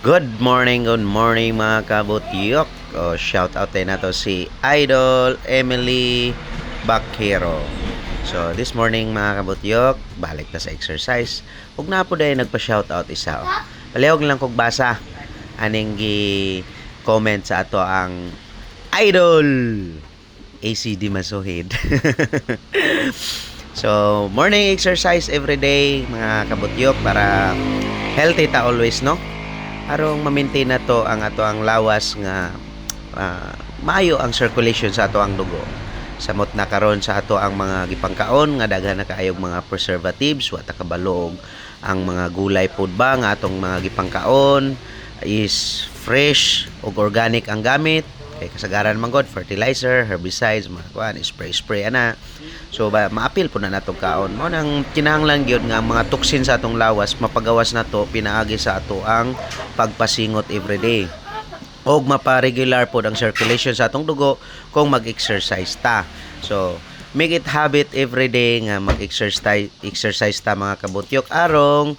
Good morning mga kabutyok. Shout out din nato si Idol Emily Bakero. So this morning mga kabutyok, balik na sa exercise. Ug na po dahil nagpa-shout out isa. Palihog lang kog basa aning gi comment sa ato ang Idol ACD Masuhid. So morning exercise every day mga kabutyok para healthy ta always, no? Arong ma-maintain na to ang ato ang lawas nga maayo ang circulation sa ato ang dugo. Samot na karon sa ato ang mga gipangkaon nga daghan na kaayog mga preservatives, wa ta kabalog ang mga gulay pod ba nga atong mga gipangkaon is fresh ug organic ang gamit. Kay kasagaran man god fertilizer, herbicides, mga kuan, spray ana. So maapil po na natong kaon. Mao nang kinahanglan gyud nga mga toxin sa atong lawas mapagawas nato pinaagi sa ato ang pagpasingot everyday. Og mapa-regular po ang circulation sa atong dugo kung mag-exercise ta. So make it habit everyday nga mag-exercise ta mga kabutyok arong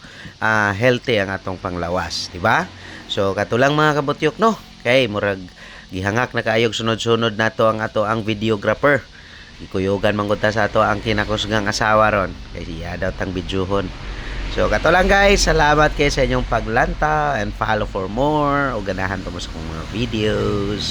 healthy ang atong panglawas, di ba? So katulang mga kabutyok, no. Kay murag gihangak na kaayog sunod-sunod nato ang ato ang videographer. Ikuyogan man gud ta sa ato ang kinakusgang asawa ron. Kay siya daw tang bidyuhon. So kato lang guys, salamat kay sa inyong paglanta and follow for more o ganahan pa mo sa akong mga videos.